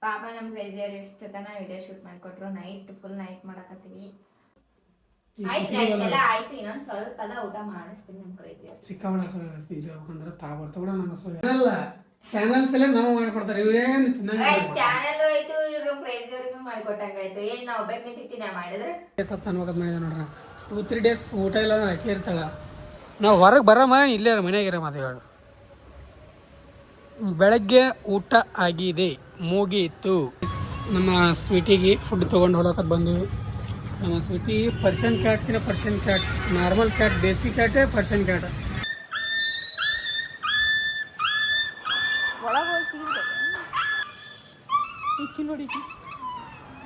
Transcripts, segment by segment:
ಪಾಪ ನಮ್ ಕ್ರೇಜಿಯರ್ ಎಷ್ಟು ತನ ವಿಡಿಯೋ ಶೂಟ್ ಮಾಡ್ಕೊಟ್ರು. ಫುಲ್ ನೈಟ್ ಮಾಡಕತ್ತೀವಿ. ಆಯ್ತು ಗೈಸ್, ಎಲ್ಲ ಆಯ್ತು. ಇನ್ನೊಂದು ಸ್ವಲ್ಪ ಅದ ಊಟ ಮಾಡಿಸ್ತೀನಿ ನಮ್ ಕ್ರೇಜಿಯರ್. ಸಿಕ್ಕಾಬಡ ನಿಜ ಹೇಳ್ಕೊಂಡ್ರೆ ತಾ ಬರ್ತಾವ ನಮ್ಮ ಅಲ್ಲ ಚಾನಲ್ಸ್ ಎಲ್ಲ ನಾವು ಮಾಡ್ಕೊಡ್ತಾರೆ. ಇವ್ರೇನು ಚಾನಲ್ ಆಯ್ತು, ಇವ್ರು ಕ್ರೇಜಿಯರ್ಗೂ ಮಾಡಿಕೊಟ್ಟಂಗಾಯ್ತು. ಏನ್ ನಾವು ಒಬ್ಬಕ್ಕೆ ತಿಂತೀನಿ ಮಾಡಿದ್ರೆ ಸತ್ತ ಅನ್ಬೇಕಂತ ಮಾಡಿದೆ ನೋಡ್ರಿ. 2-3 ಡೇಸ್ ಊಟ ಇಲ್ಲ ಅಂದ್ರೆ ಅಕ್ಕಿ ಇರ್ತಾಳ. ನಾವು ಹೊರಗೆ ಬರಮ್ಮ, ಇಲ್ಲೇ ಮನೆಯಾಗಿರ ಮಾತುಗಳು. ಬೆಳಗ್ಗೆ ಊಟ ಆಗಿದೆ, ಮುಗೀತು. ನಮ್ಮ ಸ್ವೀಟಿಗೆ ಫುಡ್ ತೊಗೊಂಡು ಹೋಗಕ್ಕೆ ಬಂದ್ವಿ. ನಮ್ಮ Sweety Persian cat, normal cat, ದೇಸಿ ಕ್ಯಾಟೇ ಪರ್ಷಿಯನ್ ಕ್ಯಾಟ್.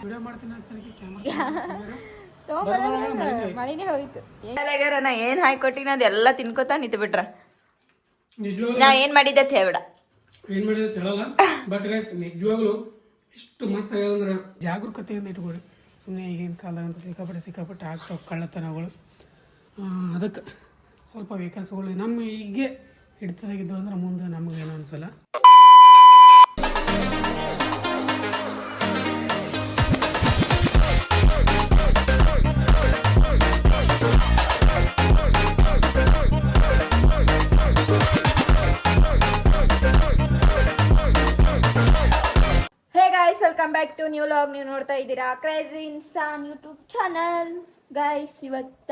ವಿಡಿಯೋ ಮಾಡ್ತೀನಿ ಮಳಿನೇ ಹೋಯ್ತು. ನಾ ಏನ್ ಹಾಕೊಟ್ಟಿನ ಅದೆಲ್ಲ ತಿನ್ಕೋತಾ ನಿಂತು ಬಿಟ್ರ. ನಾ ಏನ್ ಮಾಡಿದ್ದೆ ಅಂತ ಹೇಳ್ಬಿಡ. ಏನು ಮಾಡಿದೆ ಹೇಳಲ್ಲ. ಬಟ್ ಗೈಸ್ ನಿಜವಾಗ್ಲೂ ಎಷ್ಟು ಮಸ್ತ್ ಆಗ್ಯದ ಅಂದ್ರೆ ಜಾಗರೂಕತೆಯಿಂದ ಇಟ್ಕೊಳ್ಳಿ. ಸುಮ್ಮನೆ ಈಗಿನ ಕಾಲದಂತ ಸಿಕ್ಕಾಪಟ್ಟೆ ಆಗ್ತಾವೆ ಕಳ್ಳತನಗಳು. ಅದಕ್ಕೆ ಸ್ವಲ್ಪ ವೆಹಿಕಲ್ಸ್ಗಳು ನಮ್ಮ ಹೀಗೆ ಹಿಡಿತದಾಗಿದ್ದು ಅಂದ್ರೆ ಮುಂದೆ ನಮಗೇನು ಅನ್ಸಲ್ಲ. Welcome back to new log. ನೀವು ನೋಡ್ತಾ ಇದ್ದೀರಾ crazy Insaan YouTube channel. Guys ಇವತ್ತ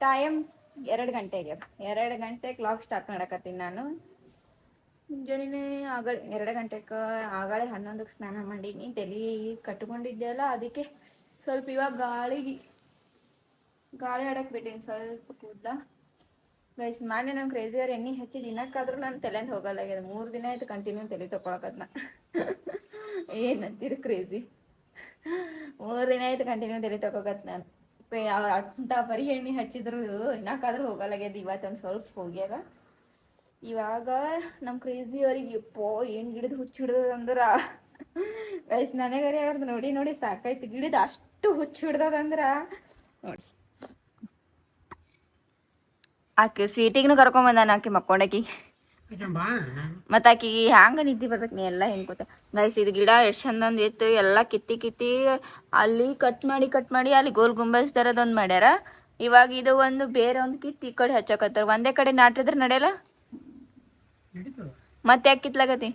ಟೈಮ್ 2 ಗಂಟೆಗೆ 2 ಗಂಟೆಗೆ ಲಾಗ್ ಸ್ಟಾರ್ಟ್ ಮಾಡಕತ್ತೀನಿ ನಾನು. ಮುಂಜಾನೆ ಆಗಳ 2 ಗಂಟೆಗೆ ಆಗಳೇ 11ಕ್ಕೆ ಸ್ನಾನ ಮಾಡೀನಿ. ತಲೆ ಕಟ್ಕೊಂಡಿದ್ದೆ ಅಲ್ಲ, ಅದಕ್ಕೆ ಸ್ವಲ್ಪ ಇವಾಗ ಗಾಳಿ ಆಡಕ್ಕೆ ಬಿಟ್ಟೀನಿ ಸ್ವಲ್ಪ ಕೂದಲ. ಗೈಸ್ ಮೊನ್ನೆ ನಮ್ಮ ಕ್ರೇಜಿಯರ್ ಎಣ್ಣೆ ಹಚ್ಚಿ ದಿನಕ್ಕಾದ್ರೂ ನಾನು ತಲೆಂದು ಹೋಗಲ್ಲ. 3 ದಿನ ಆಯ್ತು ಕಂಟಿನ್ಯೂ ತಲೆ ತೊಗೊಳಕದ್ನ. ಏನಂತೀರಿ ಕ್ರೇಜಿ? 3 ದಿನ ಆಯ್ತು ಕಂಟಿನ್ಯೂ ತಲೆ ತೊಗೊಕತ್ ನಾನು. ಅವ್ರು ಅಂಥ ಬರೀ ಎಣ್ಣೆ ಹಚ್ಚಿದ್ರು ದಿನಕ್ಕಾದ್ರೂ ಹೋಗಲ್ಲಾಗ್ಯದ. ಇವತ್ತೊಂದು ಸ್ವಲ್ಪ ಹೋಗ್ಯಾರ. ಇವಾಗ ನಮ್ಮ ಕ್ರೇಜಿಯವ್ರಿಗೆ ಏನು ಗಿಡದ ಹುಚ್ಚು ಹಿಡ್ದದ ಅಂದ್ರೆ ಗೈಸ್ ನನಗರೆ ಅವ್ರದ್ದು ನೋಡಿ ಸಾಕಾಯ್ತು. ಗಿಡದ ಅಷ್ಟು ಹುಚ್ಚು ಹಿಡ್ದದಂದ್ರೆ ನೋಡಿ. ಆಕೆ ಸ್ವೀಟಿಗೂ ಕರ್ಕೊಂಬಂದಾನ. ಆಕೆ ಮಕ್ಕೊಂಡಾಕಿ ಮತ್ತು ಆಕಿಗೆ ಹ್ಯಾಂಗ ನಿದ್ದೆ ಬರ್ಬೇಕು. ನೀ ಎಲ್ಲ ಹೆಂಗೆ ಗೈಸ್ ಇದು ಗಿಡ ಎಷ್ಟು ಚಂದಂದು ಇತ್ತು. ಎಲ್ಲ ಕಿತ್ತಿ ಅಲ್ಲಿ ಕಟ್ ಮಾಡಿ ಅಲ್ಲಿ ಗೋಲ್ ಗುಂಬಸ್ ಥರದೊಂದು ಮಾಡ್ಯಾರ. ಇವಾಗ ಇದು ಒಂದು ಬೇರೆ ಒಂದು ಕಿತ್ತಿ ಈ ಕಡೆ ಹಚ್ಚಕತ್ತಾರ. ಒಂದೇ ಕಡೆ ನಾಟಿದ್ರೆ ನಡೆಯಲ್ಲ. ಮತ್ತೆ ಯಾಕೆ ಕಿತ್ಲಾಗತಿ?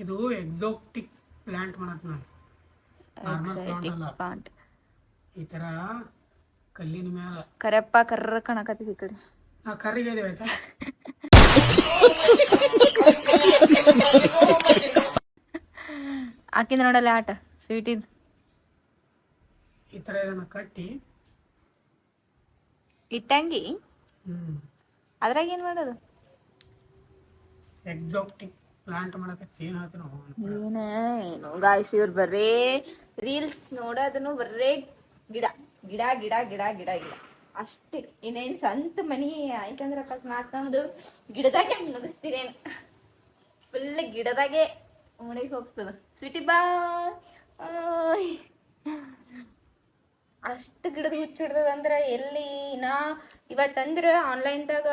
ಇದು ಎಕ್ಸಾಟಿಕ್ ಪ್ಲಾಂಟ್ ಪ್ಲಾಂಟ್ ಈ ತರ ಕಲ್ಲಿನ ಮ್ಯಾಲ ಕರೆಪ್ಪ ಕರ್ರ ಕಾಣಕತ್ತಿ. ಈ ಕಡೆ ಕರ್ರಿಗೆ ಆಯ್ತಾ. ಆಕಿಂದ ನೋಡಲ್ಲ ಆಟ ಸ್ವೀಟಿದ್. ಈ ತರ ಇದನ್ನ ಕಟ್ಟಿ ಇಟ್ಟಂಗಿ ಅದ್ರಾಗ ಏನ್ ಮಾಡೋದು? ಎಕ್ಸಾಟಿಕ್ ಪ್ಲಾಂಟ್ ಮಾಡಕತ್ತಿ. ಏನ್ ಹೇಳ್ತೀನಿ ಏನು ಗಾಯ್ಸ್, ಇವ್ರು ಬರೇ ರೀಲ್ಸ್ ನೋಡೋದನ್ನು ಬರೇ ಗಿಡ ಗಿಡ ಗಿಡ ಗಿಡ ಗಿಡ ಗಿಡ ಅಷ್ಟೇ. ಇನ್ನೇನು ಸ್ವಂತ ಮನಿ ಆಯ್ತಂದ್ರೆ ಅಕಸ್ಮಾತ್ ನಮ್ದು ಗಿಡದಾಗೆ ಮುಗಿಸ್ತೀರೇನು? ಫುಲ್ ಗಿಡದಾಗೆ ಮುಣಿಗೆ ಹೋಗ್ತದ. ಸ್ವೀಟಿ ಬಾ ಅಷ್ಟು ಗಿಡದ ಹುಚ್ಚಿಡ್ದದಂದ್ರೆ ಎಲ್ಲಿ ನಾ ಇವತ್ತಂದ್ರೆ ಆನ್ಲೈನ್ದಾಗ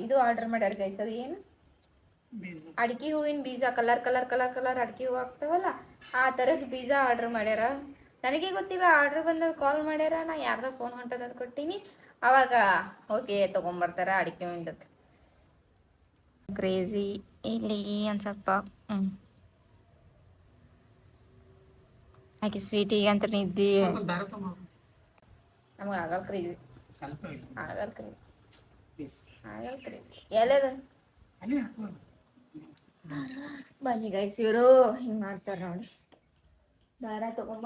ಇದು ಆರ್ಡರ್ ಮಾಡ್ಯಾರ ಗೈಸ್. ಅದು ಏನು ಅಡಿಕೆ ಹೂವಿನ ಬೀಜ, ಕಲರ್ ಅಡಿಕೆ ಹೂವು ಆಗ್ತಾವಲ್ಲ ಆ ಥರದ್ದು ಬೀಜ ಆರ್ಡರ್ ಮಾಡ್ಯಾರ. ನನಗೆ ಗೊತ್ತಿಲ್ಲ. ಆರ್ಡರ್ ಬಂದಾಗ ಕಾಲ್ ಮಾಡ್ಯಾರ. ನಾ ಯಾರ್ದೋ ಫೋನ್ ಹೊಂಟದ ಕೊಟ್ಟಿನಿ. ಅವಾಗ ಓಕೆ ತೊಗೊಂಬರ್ತಾರ ಅಡಿಕೆ ಹೂವಿಂದದ್ದು. ಕ್ರೇಜಿ ಇಲ್ಲಿ ಒಂದು ಸ್ವಲ್ಪ ಆಕೆ ಸ್ವೀಟಿಗೆ ಅಂತ ನಿದ್ದಿ ನಮ್ಗೆ ಆಗಲ್ಲ ಕ್ರೇಜಿ. ಆಗಲ್ಲ ಕ್ರೇಜಿ ಎಲ್ಲದ ಬನ್ನಿ ಗೈಸ್. ಇವರು ಹಿಂಗೆ ಮಾಡ್ತಾರೆ ನೋಡಿ. ದಾರ ತಗೊಂಬ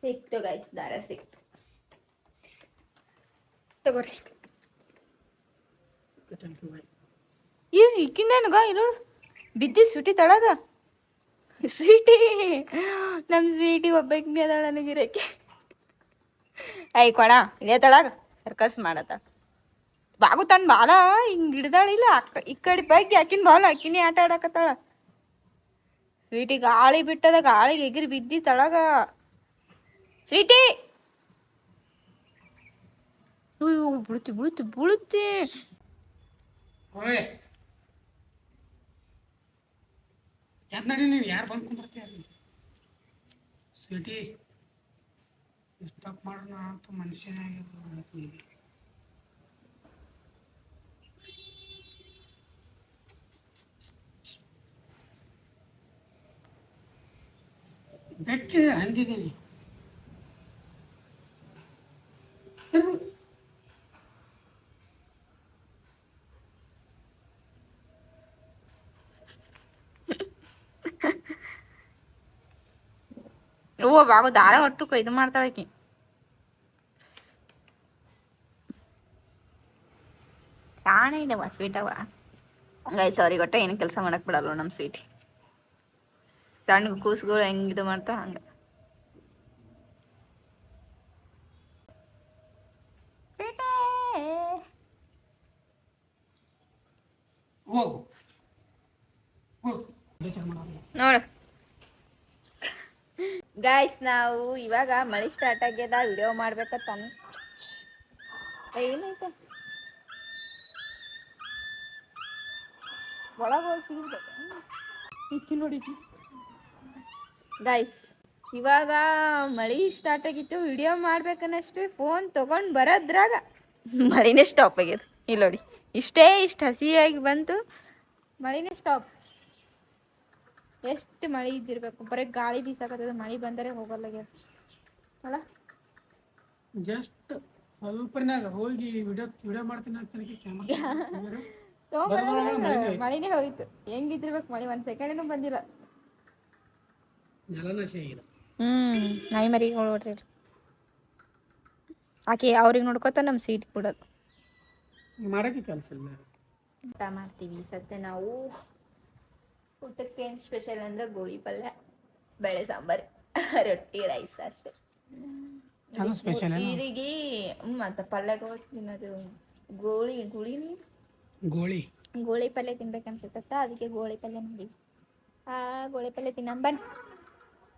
ಸಿಕ್ತು ಗೈಸ್, ದಾರ ಸಿಕ್ತು. ತಗೋರಿ. ಈಕಿಂದೇನುಗ ಇರೋ ಬಿದ್ದಿ ಸ್ವೀಟಿ ತಳಗ. ಸ್ವೀಟಿ ನಮ್ಮ ಸ್ವೀಟಿ ಒಬ್ಬಕ್ಕೆ ಅದಾಳ ನನಗಿರಕ್ಕೆ. ಐ ಕೊಣ ಇದೇ ತಳಗ ಸರ್ಕಸ್ ಮಾಡತ್ತ. ಬಾಗು ತನ್ನ ಬಾಲ ಹಿಂಗೆ ಹಿಡ್ದಾಳಿಲ್ಲ. ಈ ಕಡೆ ಬಗ್ಗೆ ಆಕಿನ ಬಾಲ ಆಕಿನೇ ಆಟ ಆಡಕತ್ತಾಳ. ಸ್ವೀಟಿ ಗಾಳಿ ಬಿಟ್ಟದ, ಗಾಳಿಗೆ ಎಗಿರಿ ಬಿದ್ದಿ ತಳಗ. ಸ್ವೀಟಿ ಬೀಳುತ್ತಿ ಓಯ್ ಯಾಕೆ ನಡಿ ನೀವು ಯಾರು ಬಂದು ಕುಂದಿರ್ತೀಯ ಸ್ವೀಟಿ ಡಿಸ್ಟರ್ಬ್ ಮಾಡೋಣ ಅಂತ ಮನುಷ್ಯನಾಗಿ ಬೆಕ್ಕಿದೆ ಅಂದಿದ್ದೀನಿ ಓ ಬಾಬು ದಾರ ಒಟ್ಟು ಇದು ಮಾಡ್ತಾಳೆ ಆಕಿ ಶಾಣೆ ಇಲ್ಲವ ಸ್ವೀಟವ ಗೈಸ್ ಅವ್ರಿಗೆ ಒಟ್ಟು ಏನು ಕೆಲಸ ಮಾಡಕ್ ಬಿಡಲ್ಲ ನಮ್ಮ ಸ್ವೀಟ್ ಸಣ್ಣ ಕೂಸುಗಳು ಹೆಂಗ್ ಇದು ಮಾಡ್ತಾವ ಹಂಗ ಹೋಗು ನೋಡು ಗಾಯ್ಸ್ ನಾವು ಇವಾಗ ಮಳಿ ಸ್ಟಾರ್ಟ್ ಆಗ್ಯದ ವಿಡಿಯೋ ಮಾಡ್ಬೇಕಂತ ಏನೈತೆ ಒಳಗೆ ಹೋಗಿ ಸಿಗ್ಬೇಕು ನೋಡಿ ಗಾಯ್ಸ್ ಇವಾಗ ಮಳಿ ಸ್ಟಾರ್ಟ್ ಆಗಿತ್ತು ವಿಡಿಯೋ ಮಾಡ್ಬೇಕನ್ನಷ್ಟೇ ಫೋನ್ ತಗೊಂಡ್ ಬರೋದ್ರಾಗ ಮಳಿನೇ ಸ್ಟಾಪ್ ಆಗ್ಯದ ಇಲ್ಲಿ ನೋಡಿ ಇಷ್ಟು ಹಸಿಯಾಗಿ ಬಂತು ಮಳಿನೇ ಸ್ಟಾಪ್ ಎಷ್ಟು ಮಳಿ ಇದ್ದಿರ್ಬೇಕು ಬರೀ ಗಾಳಿ ಬೀಸಾಕತ್ತದ ಮಳಿ ಬಂದರೆ ಹೋಗಲ್ಲಾಗ್ಯದ ಅಲ್ಲ ಜಸ್ಟ್ ಸ್ವಲ್ಪನಾಗ ಹೋಗಿ ವಿಡಿಯೋ ಮಾಡ್ತೀನಿ ಅಂತ ಮಳಿನೇ ಹೋಗಿತ್ತು ಹೆಂಗಿದ್ದಿರ್ಬೇಕು ಮಳಿ ಒಂದ್ ಸೆಕೆಂಡ್ ಬಂದಿಲ್ಲ ನಾಯಿ ಮರಿ ನೋಡ್ರಿ ಆಕೆ ಅವ್ರಿಗೆ ನೋಡ್ಕೊತ ನಮ್ ಸೀಟ್ ಕೊಡೋದು ಮಾಡಕ್ಕೆ ಕೆಲಸ ಇಲ್ಲ ಊಟ ಮಾಡ್ತೀವಿ ಸದ್ಯ ನಾವು ಊಟಕ್ಕೆ ಏನು ಸ್ಪೆಷಲ್ ಅಂದ್ರೆ ಗೋಳಿ ಪಲ್ಯ ಬೇಳೆ ಸಾಂಬಾರು ರೊಟ್ಟಿ ರೈಸ್ ಅಷ್ಟೇ ಈರಿಗೆ ಮತ್ತೆ ಪಲ್ಯಗಳು ತಿನ್ನೋದು ಗೋಳಿ ಪಲ್ಯ ತಿನ್ಬೇಕನ್ಸುತ್ತ ಅದಕ್ಕೆ ಗೋಳಿ ಪಲ್ಯ ಮಾಡಿ ಗೋಳಿ ಪಲ್ಯ ತಿನ್ನ ಬನ್ನಿ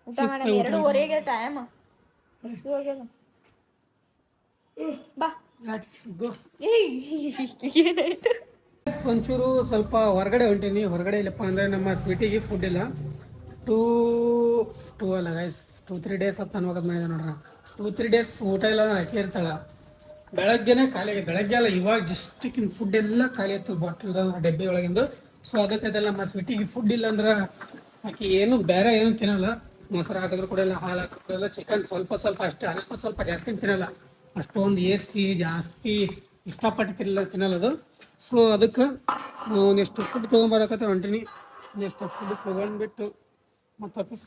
ಊಟ ಮಾಡೋಣ 2:30 ಟೈಮ್ ಹಸು ಹೋಗ್ಯದ ಬಾ ಏನಾಯ್ತು ಒಂಚೂರು ಸ್ವಲ್ಪ ಹೊರಗಡೆ ಹೊಂಟೀನಿ ಹೊರಗಡೆ ಇಲ್ಲಪ್ಪ ಅಂದರೆ ನಮ್ಮ ಸ್ವೀಟಿಗೆ ಫುಡ್ ಇಲ್ಲ 2 ಅಲ್ಲ ಗೈಸ್ 2-3 ಡೇಸ್ ಅಂತ ಅನ್ವಾಗದ್ ಮಾಡಿದೆ ನೋಡ್ರಿ 2-3 ಡೇಸ್ ಊಟ ಇಲ್ಲ ಅಂದ್ರೆ ಅಕ್ಕಿ ಇರ್ತಾಳೆ ಬೆಳಗ್ಗೆನೇ ಖಾಲಿ ಆಗಿದೆ ಬೆಳಗ್ಗೆ ಅಲ್ಲ ಇವಾಗ ಜಸ್ಟಿಕ್ಕಿನ ಫುಡ್ ಎಲ್ಲ ಖಾಲಿ ಇತ್ತು ಬಾಟಲ್ದ ಡಬ್ಬಿ ಒಳಗಿಂದು ಸೊ ಅದಕ್ಕೆ ಅದೆಲ್ಲ ನಮ್ಮ ಸ್ವೀಟಿಗೆ ಫುಡ್ ಇಲ್ಲ ಅಂದ್ರೆ ಆಕೆ ಏನು ಬೇರೆ ಏನು ತಿನ್ನಲ್ಲ ಮೊಸರು ಹಾಕಿದ್ರು ಕೂಡ ಇಲ್ಲ ಹಾಲು ಹಾಕಿದ್ರು ಕೂಡ ಇಲ್ಲ ಚಿಕನ್ ಸ್ವಲ್ಪ ಅಷ್ಟೇ ಸ್ವಲ್ಪ ಜಾಸ್ತಿ ತಿನ್ನಲ್ಲ ಅಷ್ಟೊಂದು ಏರಿಸಿ ಜಾಸ್ತಿ ಇಷ್ಟಪಟ್ಟು ತಿನ್ನಲ್ಲ ಅದು ಸೊ ಅದಕ್ಕೆ ಒಂದಿಷ್ಟು ಫುಡ್ ತೊಗೊಂಬರಕತ್ತೆ ಹೊಂಟೀನಿ ಒಂದಿಷ್ಟು ಫುಡ್ ತೊಗೊಂಡ್ಬಿಟ್ಟು ಮತ್ತು ವಾಪಸ್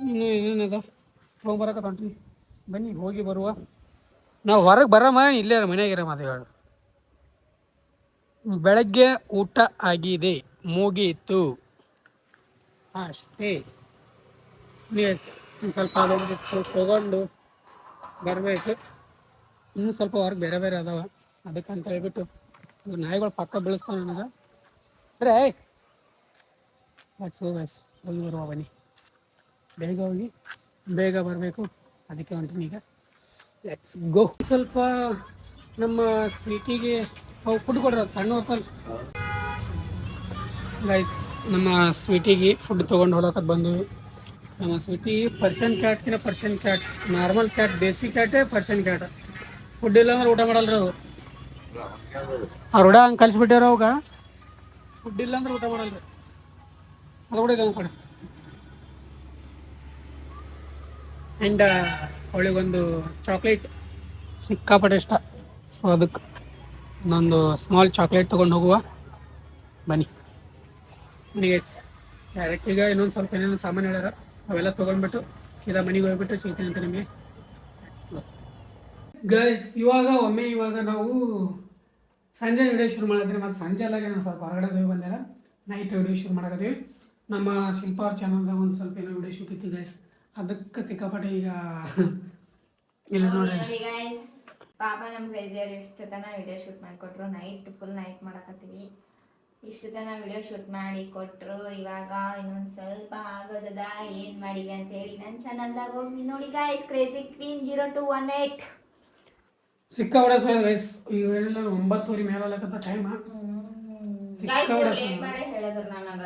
ಇನ್ನೂ ಏನೇನದ ತೊಗೊಂಬರಕತ್ತೆ ಹೊಂಟೀನಿ ಬನ್ನಿ ಹೋಗಿ ಬರುವ ನಾವು ಹೊರಗೆ ಬರಮ್ಮ ಇಲ್ಲೇ ಮನೆಯಾಗಿರ ಮಾತುಗಳು ಬೆಳಗ್ಗೆ ಊಟ ಆಗಿದೆ ಮುಗೀತು ಅಷ್ಟೇ ಒಂದು ಸ್ವಲ್ಪ ಅದೊಂದಿಷ್ಟು ತೊಗೊಂಡು ಬರಬೇಕು ಇನ್ನೂ ಸ್ವಲ್ಪ ಹೊರಗೆ ಬೇರೆ ಅದಾವ ಅದಕ್ಕಂತ ಹೇಳ್ಬಿಟ್ಟು ನಾಯಿಗಳು ಪಕ್ಕ ಬೆಳೆಸ್ತಾವ ನನಗೆ ಸರಿ ಹೋಗಿ ಬರುವ ಬನ್ನಿ ಬೇಗ ಬರಬೇಕು ಅದಕ್ಕೆ ಹೊಂಟೀನಿ ಈಗ ಲೆಟ್ಸ್ ಗೋ ಸ್ವಲ್ಪ ನಮ್ಮ ಸ್ವೀಟಿಗೆ ಅವು ಫುಡ್ ಕೊಡ್ರ ಸಣ್ಣ ಹೊತ್ತಲ್ಲಿ ಗೈಸ್ ನಮ್ಮ ಸ್ವೀಟಿಗೆ ಫುಡ್ ತೊಗೊಂಡು ಹೋಗಕ್ಕೆ ಬಂದ್ವಿ ನಮ್ಮ Sweety Persian cat normal cat ದೇಸಿ ಕ್ಯಾಟೇ ಪರ್ಷಿಯನ್ ಕ್ಯಾಟ್ ಫುಡ್ ಇಲ್ಲ ಅಂದ್ರೆ ಊಟ ಮಾಡಲ್ರಿ ಅವು ಅವ್ರು ಊಟ ಹಂಗೆ ಕಲಿಸ್ಬಿಟ್ಟಾರ ಅವಾಗ ಫುಡ್ ಇಲ್ಲ ಅಂದ್ರೆ ಊಟ ಮಾಡಲ್ರಿ ಅದು ಕೂಡ ಇದೆ ಕಡೆ ಆ್ಯಂಡ್ ಅವಳಿಗೊಂದು ಚಾಕ್ಲೇಟ್ ಸಿಕ್ಕಾಪಟ್ಟೆ ಇಷ್ಟ ಸೊ ಅದಕ್ಕೆ ಇನ್ನೊಂದು ಸ್ಮಾಲ್ ಚಾಕ್ಲೇಟ್ ತೊಗೊಂಡು ಹೋಗುವ ಬನ್ನಿ ಗೈಸ್ ಡೈರೆಕ್ಟ್ ಈಗ ಇನ್ನೊಂದು ಸ್ವಲ್ಪ ಏನೇನು ಸಾಮಾನು ಹೇಳ್ಯಾರ ಅವೆಲ್ಲ ತೊಗೊಂಡ್ಬಿಟ್ಟು ಸೀದಾ ಮನೆಗೆ ಹೋಗ್ಬಿಟ್ಟು ಸಿಗ್ತೀನಿ ಅಂತ ನಿಮಗೆ ಗೈಸ್ ಇವಾಗ ನಾವು ಸಂಜೆ ವಿಡಿಯೋ ಶುರು ಮಾಡಿದ್ರಿ ಮತ್ತು ಸಂಜೆ ಅಲ್ಲಾಗ ನಾವು ಸ್ವಲ್ಪ ಹೊರಗಡೆ ಹೋಗಿ ಬಂದಿಲ್ಲ ನೈಟ್ ವಿಡಿಯೋ ಶುರು ಮಾಡಕತ್ತೀವಿ ನಮ್ಮ ಶಿಲ್ಪ ಅವ್ರ ಚಾನಲ್ದಾಗ ಒಂದು ಸ್ವಲ್ಪ ಏನೋ ವಿಡಿಯೋ ಶೂಟ್ ಇತ್ತು ಗೈಸ್ ಅದಕ್ಕೆ ಸಿಕ್ಕಾಪಟ್ಟೆ ಈಗ ಇಲ್ಲಿ ನೋಡಿ ಗೈಸ್ ಪಾಪ ನಮ್ಮ ಗೈದಿಯರು ಇಷ್ಟು ತನ ವಿಡಿಯೋ ಶೂಟ್ ಮಾಡಿಕೊಟ್ರು ಫುಲ್ ನೈಟ್ ಮಾಡಕತ್ತೀವಿ ಇಷ್ಟು ತನ ವಿಡಿಯೋ ಶೂಟ್ ಮಾಡಿ ಕೊಟ್ಟರು ಇವಾಗ ಇನ್ನೊಂದು ಸ್ವಲ್ಪ ಆಗೋದದ ಏನು ಮಾಡಿದೆ ಅಂತ ಹೇಳಿ ನನ್ನ ಚಾನಲ್ದಾಗ ಹೋಗಿ ನೋಡಿ ಗೈಸ್ ಕ್ರೇಜಿ ಕ್ವೀನ್ 0218 ಸಿಕ್ಕಾಬಿಡ ಸೋಯ್ ಗೈಸ್ ಇವೆಲ್ಲ 9:30 ಮೇಲಕ್ಕಂತ ಟೈಮ್ ಸಿಕ್ಕಾಬಿಡ ಲೇಟ್ ಮಾಡಿ ಹೇಳಿದ್ರು ನನಗ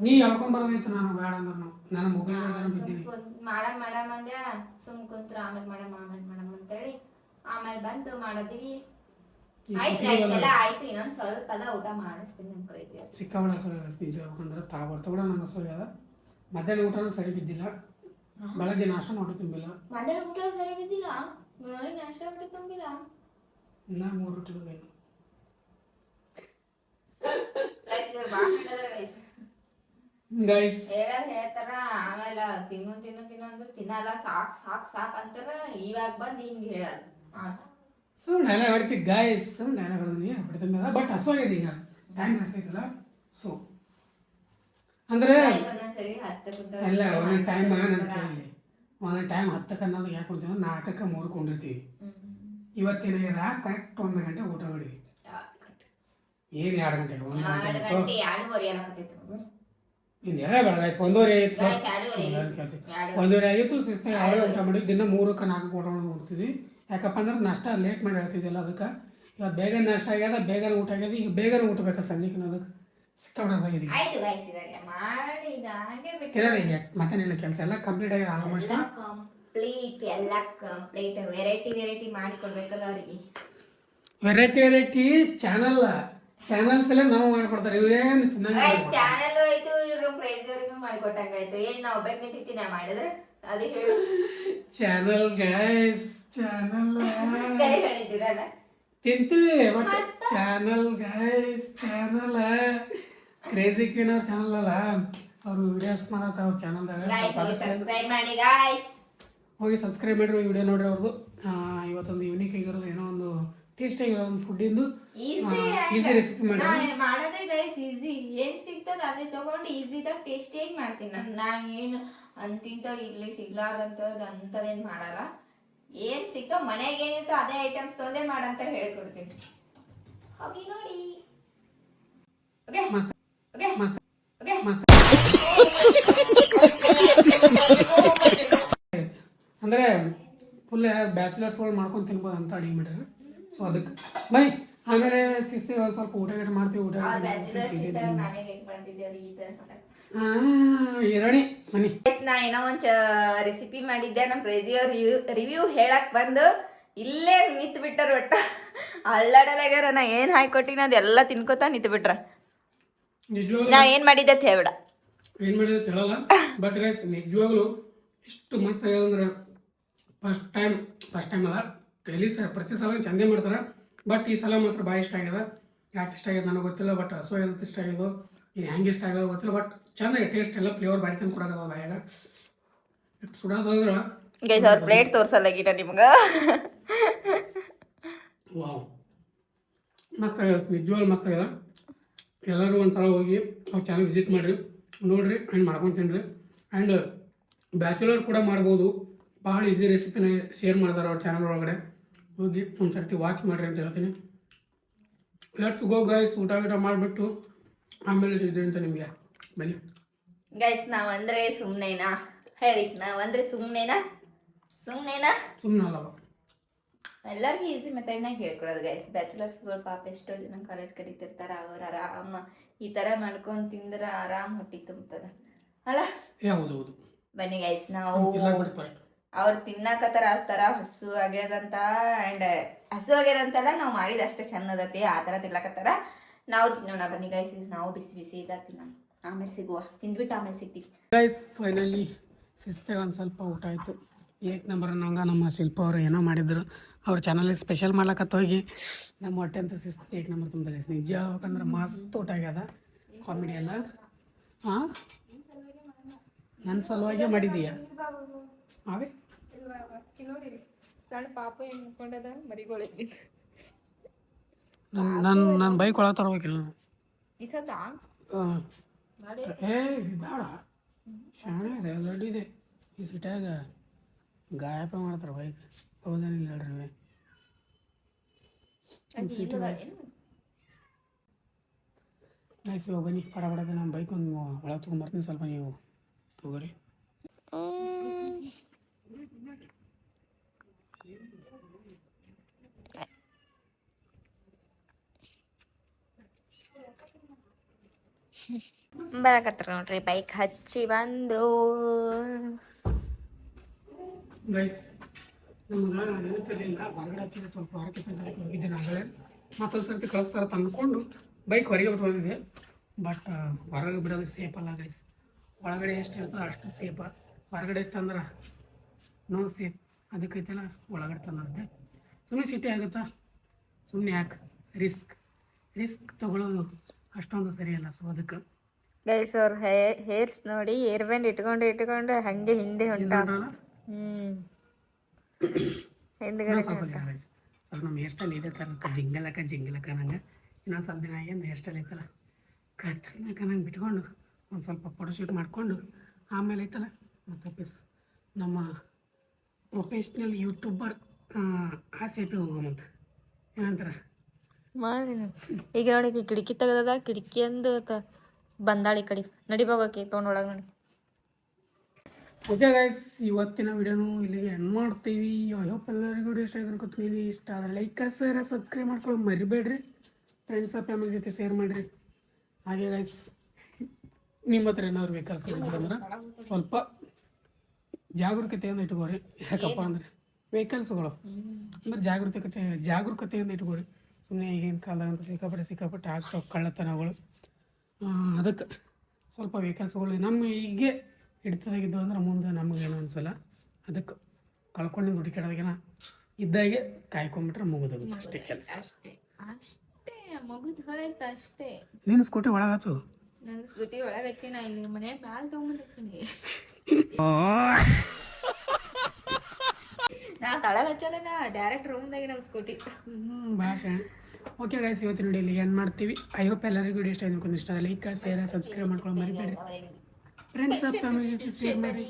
ನೀ ಹೇಳ್ಕೊಂಬರೋದಿತ್ತು ನಾನು ಬೇಡ ಅಂದ್ರು ನಾನು ಮೊಬೈಲ್ ಬಿದ್ದೀನಿ ಮಾಡಮ್ ಅಂದ್ಯ ಸುಮ್ ಕುಂತ್ರ ಆಮೇಲೆ ಮಾಡಮ್ ಅಂತೇಳಿ ಆಮೇಲೆ ಬಂದು ಮಾಡದ್ವಿ. ಆಯ್ತು ಗೈಸ್ ಎಲ್ಲ ಆಯ್ತು, ಇನ್ನೊಂದ್ ಸ್ವಲ್ಪ ಅದ ಊಟ ಮಾಡಿಸ್ತೀನಿ ನಿಮ್ ಕಡೆ ಇದೆಯಾ. ಸಿಕ್ಕಾಬಿಡ ಸೋಯ್ ಗೈಸ್ ನಿಜ ಹೇಳ್ಕೊಂಡ್ರೆ ಬರ್ತಾ ಕೂಡ ನನ್ನ ಸೋಯ್ ಅದ. ಮಧ್ಯಾಹ್ನ ಊಟನೂ ಸರಿ ಬಿದ್ದಿಲ್ಲ, ಬೆಳಗ್ಗೆ ನಾಷ್ಟ ಊಟ ತುಂಬಿಲ್ಲ. ಮಧ್ಯಾಹ್ನ ಊಟ ಸರಿ ಬಿದ್ದಿಲ್ಲ, ನಾಷ್ಟ ಊಟ ತುಂಬಿಲ್ಲ. ಇನ್ನ 3 ರೊಟ್ಟಿ ಬೇಕು ಗೈಸ್. ಹೇಳ್ತಾರ ಆಮೇಲೆ ತಿನ್ನು ಅಂದ್ರೆ ತಿನ್ನಲ್ಲ, ಸಾಕ್ ಅಂತಾರ. ಇವಾಗ ಬಂದ್ ಹಿಂಗ್ ಹೇಳಲ್ಲ ಸುಮ್ಮನೆ ಎಲ್ಲ ಹೊಡಿತೀವಿ ಗೈಸ್, ಸುಮ್ಮನೆ ಎಲ್ಲ ಹೊಡೆದ್ವಿ ಹೊಡಿತಂಗ. ಬಟ್ ಹಸುವಾಗಿದೆ ಈಗ, ಟೈಮ್ ಜಾಸ್ತಿ ಸೊ ಅಂದ್ರೆ ಎಲ್ಲ ಒಂದೊಂದು ಟೈಮ್ ನನ್ನ ಕೇಳಿ ಒಂದೊಂದು ಟೈಮ್ 10ಕ್ಕೆ ಅನ್ನೋದು ಯಾಕೆ ಕೊಡ್ತೀವಿ 4ಕ್ಕೆ 3 ಕೊಂಡಿರ್ತೀವಿ. ಇವತ್ತೇನಾಗ್ಯದ ಕರೆಕ್ಟ್ 1 ಗಂಟೆ ಊಟ ಮಾಡಿ ಏನು 2 ಗಂಟೆಗೆ 1 ಗಂಟೆ ಇನ್ನು ಹೇಳಬೇಡ ಗೈಸ್. 1:30 ಆಗಿತ್ತು ಶಿಸ್ತಾಗಿ ಆವಾಗ ಊಟ ಮಾಡಿ ದಿನ 3ಕ್ಕೆ 4ಕ್ಕೆ ಊಟ ಮಾಡಿ ಹೋಗ್ತಿದ್ವಿ. ಯಾಕಪ್ಪ ಅಂದ್ರೆ ನಾಷ್ಟ ಲೇಟ್ ಮಾಡಿ ಹೇಳ್ತಿದ್ದಿಲ್ಲ, ಅದಕ್ಕೆ ಇವತ್ತು ಬೇಗ ನಾಷ್ಟ ಆಗ್ಯದ, ಬೇಗನೆ ಊಟ ಆಗ್ಯದ. ಈಗ ಬೇಗನೆ ಊಟ ಬೇಕಾದ್ರೆ ಸಂಜೆಗೆ ಅದಕ್ಕೆ ಸಿಕ್ಕಾಬಿಡೋಸಾಗಿದೆ. ತಿನ್ನೋದು ಮತ್ತೇನಿಲ್ಲ, ಕೆಲಸ ಎಲ್ಲ ಕಂಪ್ಲೀಟ್ ಆಗಿದೆ ಆಲ್ಮೋಸ್ಟ್. ಎಲ್ಲ ಕಂಪ್ಲೀಟ್ ವೆರೈಟಿ ಮಾಡಿ ಕೊಡ್ಬೇಕಲ್ಲ ಅವ್ರಿಗೆ. ವೆರೈಟಿ ಚಾನಲ್ಸ್ ಎಲ್ಲ ನಾವು ಮಾಡ್ಕೊಡ್ತಾರೆ. ಇವ್ರೇನು ಚಾನಲ್ ಆಯ್ತು, ಇವ್ರು ಪ್ರೈಸ್ ಮಾಡಿಕೊಟ್ಟಂಗಾಯ್ತು. ಏನ್ ನಾವು ಒಬ್ಬಕ್ಕೆ ತಿಂತೀನಿ ಮಾಡಿದ್ರೆ ಅದೇ ಹೇಳು. ಚಾನಲ್ ಗೈಸ್, ಚಾನಲ್ ಕರೆ ಹೇಳಿದ್ದೀರಲ್ಲ ತಿಂತೀವಿ, but channel guys, channel crazy queen ಅವ್ರ ಚಾನಲ್ ಅಲ್ಲ, ಅವರು ವಿಡಿಯೋಸ್ ಮಾಡತ್ತ ಅವ್ರ ಚಾನಲ್ದಾಗ. ಸಬ್ಸ್ಕ್ರೈಬ್ ಮಾಡಿ ಗೈಸ್, ಹೋಗಿ ಸಬ್ಸ್ಕ್ರೈಬ್ ಮಾಡಿರಿ, ವಿಡಿಯೋ ನೋಡ್ರಿ ಅವ್ರದ್ದು. ಇವತ್ತೊಂದು ಯೂನಿಕ್ ಆಗಿರೋದು, ಏನೋ ಒಂದು ಟೇಸ್ಟ್ ಆಗಿರೋ ಒಂದು ಫುಡ್ಡಿಂದು ಈಸಿ ರೆಸಿಪಿ ಮಾಡಿ ಮಾಡೋದೇ ಗೈಸ್. ಈಸಿ ಏನ್ ಸಿಗ್ತದ ಅದೇ ತಗೊಂಡು ಈಸಿದಾಗ ಟೇಸ್ಟಿಯಾಗಿ ಮಾಡ್ತೀನಿ ನಾನು. ಏನು ಅಂತಿಂತ ಇಲ್ಲಿ ಸಿಗ್ಲಾರ್ದಂಥದ್ದು ಅಂಥದ್ದೇನು ಮಾಡಲ್ಲ. ಏನ್ ಸಿಗ್ತಾವ ಮನೆಗೆ ಏನಿರ್ತೋ ಅದೇ ಐಟಮ್ಸ್ ತೊಂದೇ ಮಾಡಂತ ಹೇಳಿಕೊಡ್ತೀನಿ. ಹೋಗಿ ನೋಡಿ. ಅಂದ್ರೆ ಫುಲ್ ಬ್ಯಾಚುಲರ್ಸ್ಗಳು ಮಾಡ್ಕೊಂಡು ತಿನ್ಬೋದು ಅಂತ ಅಡಿಗೆ ಮಾಡಿದ್ರೆ. ಸೊ ಅದಕ್ಕೆ ಬನ್ನಿ ಆಮೇಲೆ ಶಿಸ್ತಿಗೆ ಸ್ವಲ್ಪ ಊಟ ಮಾಡ್ತೀವಿ. ಇರಣಿ ಮನಿ ನಾ ಏನೋ ಒಂದು ರೆಸಿಪಿ ಮಾಡಿದ್ದೆ, ನಮ್ಮ ರಿವ್ಯೂ ಹೇಳಕ್ ಬಂದು ಇಲ್ಲೇ ನಿಂತು ಬಿಟ್ಟರು. ಒಟ್ಟ ಅಲ್ಲಾಡಲಾಗ್ಯಾರ. ನಾ ಏನ್ ಹಾಕೊಟ್ಟಿನ ಅದೆಲ್ಲ ತಿನ್ಕೋತಾ ನಿಂತು ಬಿಟ್ರ. ನಾ ಏನ್ ಮಾಡಿದ್ದೆ ಅಂತ ಹೇಳ್ಬೇಡ, ಏನ್ ಮಾಡಿದೆ ಅಂತ ಹೇಳಲ್ಲ. ಬಟ್ ಗೈಸ್ ನಿಜವಾಗ್ಲು ಇಷ್ಟು ಮಸ್ತ್ ಆಗ್ಯದಂದ್ರೆ ಫಸ್ಟ್ ಟೈಮ್ ಅಲ್ಲ, ಪ್ರತಿ ಸಲ ಚಂದೇ ಮಾಡ್ತಾರೆ. ಬಟ್ ಈ ಸಲ ಮಾತ್ರ ಭಾಳ ಇಷ್ಟ ಆಗ್ಯದ. ಯಾಕೆ ಇಷ್ಟ ಆಗ್ಯದ ನನಗೆ ಗೊತ್ತಿಲ್ಲ, ಬಟ್ ಹಸು ಆಗ್ಯದ ಇಷ್ಟ ಆಗ್ಯದೋ ಇದು ಹೆಂಗೆ ಇಷ್ಟ ಆಗೋದು ಗೊತ್ತಿಲ್ಲ. ಬಟ್ ಚಂದ ಟೇಸ್ಟ್ ಎಲ್ಲ ಫ್ಲೇವರ್ ಭಾರಿ ಚಂದ ಕೊಡೋದ ಬಾಯಾಗ. ಸುಡೋದಂದ್ರೆ ಗೈಸ್ ಅವ್ರ ಪ್ಲೇಟ್ ತೋರ್ಸಲ್ಲಾಗಿನ ನಿಮ್ಗೆ. ವಾವ್ ಮಸ್ತ್ ಆಗ್ಯದ, ನಿಜವಾಗ್ಲು ಮಸ್ತ್ ಆಗ್ಯದ. ಎಲ್ಲರೂ ಒಂದು ಸಲ ಹೋಗಿ ಅವ್ರ ಚಾನಲ್ ವಿಸಿಟ್ ಮಾಡಿರಿ, ನೋಡಿರಿ ಆ್ಯಂಡ್ ಮಾಡ್ಕೊಂಡು ತಿನ್ನಿರಿ. ಆ್ಯಂಡ್ ಬ್ಯಾಚುಲರ್ ಕೂಡ ಮಾಡ್ಬೋದು, ಭಾಳ ಈಸಿ ರೆಸಿಪಿನ ಶೇರ್ ಮಾಡ್ತಾರೆ ಅವ್ರ ಚಾನಲ್ ಒಳಗಡೆ. ಹೋಗಿ ಒಂದು ಸರ್ತಿ ವಾಚ್ ಮಾಡಿರಿ ಅಂತ ಹೇಳ್ತೀನಿ. ಲೆಟ್ಸ್ ಗೋ ಗೈಸ್, ಊಟ ಮಾಡಿಬಿಟ್ಟು ಆಮೇಲೆ ಇದೆ ಅಂತ ನಿಮಗೆ ಬನ್ನಿ ಗೈಸ್. ನಾವಂದ್ರೆ ಸುಮ್ಮನೆನಾ ಹೇಳಿ, ನಾವಂದ್ರೆ ಸುಮ್ಮನೆನಾ ಸುಮ್ಮನಲ್ಲ, ಎಲ್ಲರಿಗೂ ಈಸಿ ಮೆಥಡ್ನಾಗ ಹೇಳ್ಕೊಡೋದು ಗೈಸ್. ಬ್ಯಾಚುಲರ್ಸ್ಗಳು ಪಾಪ ಎಷ್ಟೋ ಜನ ಕಾಲೇಜ್ ಕಲಿತಿರ್ತಾರ, ಅವ್ರು ಆರಾಮ ಈ ಥರ ಮಾಡ್ಕೊಂಡು ತಿಂದ್ರೆ ಆರಾಮ್ ಹೊಟ್ಟಿ ತುಂಬ್ತದ ಅಲ್ಲ. ಹೌದೌದು. ಬನ್ನಿ ಗೈಸ್, ನಾವು ಅವ್ರು ತಿನ್ನಕತ್ತಾರ ಆ ಥರ ಹಸು ಆಗ್ಯದಂತ ನಾವು ಮಾಡಿದ ಅಷ್ಟೇ ಚೆನ್ನದತಿ ಆ ಥರ ತಿನ್ಲಕತ್ತಾರ. ನಾವು ತಿನ್ನೋಣ ಬನ್ನಿ ಗೈಸ್. ನಾವು ಬಿಸಿ ಇದ್ದಾಗ ತಿನ್ನೋಣ, ಆಮೇಲೆ ಸಿಗುವ. ತಿಂದ್ಬಿಟ್ಟು ಆಮೇಲೆ ಸಿಗ್ತೀವಿ ಗೈಸ್. ಫೈನಲಿ ಶಿಸ್ತಾಗ ಒಂದು ಸ್ವಲ್ಪ ಊಟ ಆಯಿತು. ನಂಬರ್ ನಂಗೆ ನಮ್ಮ ಶಿಲ್ಪ ಅವರು ಏನೋ ಮಾಡಿದ್ರು, ಅವ್ರ ಚಾನಲಿಗೆ ಸ್ಪೆಷಲ್ ಮಾಡ್ಲಕತ್ತ ಹೋಗಿ ನಮ್ಮ ಹೊಟ್ಟೆ ಅಂತ ಶಿಸ್ತು ನಂಬರ್ ತುಂಬ ಗೈಸ್. ನಿಜ ಹೇಳ್ಬೇಕಂದ್ರೆ ಮಸ್ತ್ ಊಟ ಆಗ್ಯದ, ಕಾಮಿಡಿ ಎಲ್ಲ. ಹಾಂ ನನ್ನ ಸಲುವಾಗೇ ಮಾಡಿದೀಯ ಅವೇ ನನ್ನ ಬೈಕ್ ಒಳಗೆ ತರಬೇಕಿಲ್ಲ ಬೇಡ. ಶಾಣೆ ಇದೆ, ದೊಡ್ಡಿದೆ ಈ ಸಿಟ್ಯಾಗ ಗಾಯಪ ಮಾಡ್ತಾರೆ ಬೈಕ್. ಹೌದೇನಿಲ್ಲ ಹೇಳ್ರಿ ಸಿಟಿ ನೈಸ್. ಇವಾಗ ಬನ್ನಿ ಪಡ ನಮ್ಮ ಬೈಕ್ ಒಂದು ಒಳಗೆ ತೊಗೊಂಬರ್ತೀನಿ, ಸ್ವಲ್ಪ ನೀವು ತಗೋರಿ. ಬರಕತ್ತಾರ ನೋಡ್ರಿ ಬೈಕ್ ಹಚ್ಚಿ ಬಂದ್ರು. ಗೈಸ್ ನಮ್ಗೆ ನೆನಪಿರಲಿಲ್ಲ, ಹೊರಗಡೆ ಹಚ್ಚಿದ್ರೆ ಸ್ವಲ್ಪ ಹೊರಗೆ ತಂದು ಹೋಗಿದ್ದೆ ನಾಳೆ. ಮತ್ತೊಂದು ಸರ್ತಿ ಕಳಿಸ್ತಾರ ತಂದ್ಕೊಂಡು ಬೈಕ್ ಹೊರಗೆ ಬಿಟ್ಟು ಹೋಗಿದ್ದೆ. ಬಟ್ ಹೊರಗೆ ಬಿಡೋದು ಸೇಫ್ ಅಲ್ಲ ಗೈಸ್. ಒಳಗಡೆ ಎಷ್ಟು ಇರ್ತದೆ ಅಷ್ಟು ಸೇಫ. ಹೊರಗಡೆ ಇತ್ತಂದ್ರೆ ನೋ ಸೇಫ್. ಅದಕ್ಕೈತಲ್ಲ ಒಳಗಡೆ ತಂದಿದ್ದೆ. ಸುಮ್ಮನೆ ಸಿಟಿ ಆಗುತ್ತಾ, ಸುಮ್ಮನೆ ಯಾಕೆ ರಿಸ್ಕ್ ತಗೊಳ್ಳೋದು ಅಷ್ಟೊಂದು ಸರಿಯಲ್ಲ. ಸೊ ಅದಕ್ಕೆ ಗೈಸ್ ಅವ್ರ ಹೇರ್ಸ್ ನೋಡಿ, ಏರ್ ಬ್ಯಾಂಡ್ ಇಟ್ಕೊಂಡು ಹಂಗೆ ಹಿಂದೆ ಹೊಂಟ. ಹಿಂದ್ಗಡೆ ಸ್ವಲ್ಪ ದಿನ ಗೈಸ್, ಸ್ವಲ್ಪ ನಮ್ಮ ಹೇರ್ ಸ್ಟೈಲ್ ಇದೆ ಥರ ಜಿಂಗಲಕ್ಕ ನಂಗೆ ಇನ್ನೊಂದು ಸ್ವಲ್ಪ ದಿನ ಏನು ಹೇರ್ ಸ್ಟೈಲ್ ಐತಲ್ಲ ಕತ್ತನಕ ನಂಗೆ ಬಿಟ್ಕೊಂಡು ಒಂದು ಸ್ವಲ್ಪ ಫೋಟೋಶೂಟ್ ಮಾಡಿಕೊಂಡು ಆಮೇಲೆ ಐತಲ್ಲ ಮತ್ತು ವಾಪಸ್ ನಮ್ಮ ಪ್ರೊಫೆಷ್ನಲ್ ಯೂಟ್ಯೂಬರ್ ಆ ಸೇಟಿಗೆ ಹೋಗೋಮಂತ ಏನಂತಾರೆ ಮಾಡಿ. ಈಗ ನೋಡಿ ಕಿಟಕಿ ತೆಗದ, ಕಿಟಕಿ ಅಂದು ಬಂದಾಳಿ ಕಡೆ ನಡಿಬೋಗಕ್ಕೆ ತೊಗೊಂಡೊಳಗೆ ನೋಡಿ. ಓಕೆ ಗೈಸ್, ಇವತ್ತಿನ ವಿಡಿಯೋನು ಇಲ್ಲಿಗೆ ಎಂಡ್ ಮಾಡ್ತೀವಿ. ಹೋಪ್ ಎಲ್ಲರಿಗೂ ಇಷ್ಟ ಆಗಿದೆ ಅನ್ಕೋತೀನಿ. ಇಷ್ಟ ಆದರೆ ಲೈಕ್ ಶೇರ್ ಸಬ್ಸ್ಕ್ರೈಬ್ ಮಾಡ್ಕೊಳ್ಳಿ ಮರಿಬೇಡ್ರಿ. ಫ್ರೆಂಡ್ಸ್ ಫ್ಯಾಮಿಲಿ ಜೊತೆ ಶೇರ್ ಮಾಡಿರಿ. ಹಾಗೆ ಗೈಸ್ ನಿಮ್ಮ ಹತ್ರ ಏನಾದ್ರು ವೆಹಿಕಲ್ಸ್ ಅಂದ್ರೆ ಸ್ವಲ್ಪ ಜಾಗರೂಕತೆಯಿಂದ ಇಟ್ಕೋರಿ. ಯಾಕಪ್ಪ ಅಂದರೆ ವೆಹಿಕಲ್ಸ್ಗಳು ಅಂದ್ರೆ ಜಾಗರೂಕತೆಯಿಂದ ಇಟ್ಕೋರಿ. ಸುಮ್ಮನೆ ಈಗಿನ ಕಾಲದಂತ ಸಿಕ್ಕಾಪಟ್ಟೆ ಆಗ್ತಾವೆ ಕಳ್ಳತನಗಳು. ಅದಕ್ಕೆ ಸ್ವಲ್ಪ ವೆಹಿಕಲ್ಸ್ಗಳು ನಮ್ಮ ಹೀಗೆ ಹಿಡಿತದಾಗಿದ್ದು ಅಂದ್ರೆ ಮುಂದೆ ನಮಗೇನು ಅನ್ಸಲ್ಲ. ಅದಕ್ಕೆ ಕಳ್ಕೊಂಡು ಹುಡುಕಾಡೋದಾಗೇನ ಇದ್ದಾಗೆ ಕಾಯ್ಕೊಂಡ್ಬಿಟ್ರೆ ಮುಗಿದೋಗುತ್ತೆ ಅಷ್ಟೇ ಕೆಲಸ. ಅಷ್ಟೇ ಮುಗಿದು ಹೋಯ್ತು ಅಷ್ಟೇ. ನೀನು ಸ್ಕೂಟಿ ಒಳಗೆ ಹಚ್ಚು. ನನ್ನ ಸ್ಕೂಟಿ ಒಳಗೆ ಹಚ್ಚಿ ನಾ ಇಲ್ಲಿ ಮನೆಯಾಗ ಕಾಲು ತೊಗೊಂಡಿರ್ತೀನಿ. ನಾ ತಳಗ ಹಚ್ಚೋದ ಡೈರೆಕ್ಟ್ ರೂಮ್ದಾಗೆ ನಮ್ಮ ಸ್ಕೂಟಿ. ಭಾಷೆ. ಓಕೆ ಗೈಸ್, ಇವತ್ತಿನ ವಿಡಿಯೋಲಿ ಏನು ಮಾಡ್ತೀವಿ. ಐ ಹೋಪ್ ಎಲ್ಲರಿಗೂ ವಿಡಿಯೋ ಇಷ್ಟ ಆಗಿದೆ. ಇಷ್ಟ ಲೈಕ್ ಶೇರ್ ಸಬ್ಸ್ಕ್ರೈಬ್ ಮಾಡ್ಕೊಂಡು ಮರಿಬೇಡ್ರಿ. ಫ್ರೆಂಡ್ಸ್ ಫ್ಯಾಮಿಲಿ ಜೊತೆ ಶೇರ್ ಮಾಡಿ.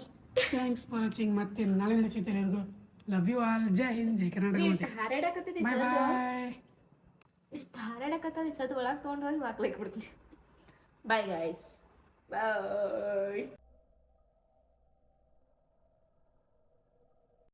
Thanks for watching. ಮತ್ತೆ ನಾಳೆ ಸಿಗ್ತಾರೆ. Love you all. ಜೈ ಹಿಂದ್, ಜೈ ಕರ್ನಾಟಕ. Bye bye. ಇಷ್ಟು ಹಾರಾಡಕತ್ತಾವ ಸದ್ ಒಳಗೆ ತೊಗೊಂಡು ಹೋಗಿ ವಾಕ್ಲೈಕ್ ಬಿಡ್ತೀವಿ. ಬಾಯ್ ಗೈಸ್, ಬಾಯ್.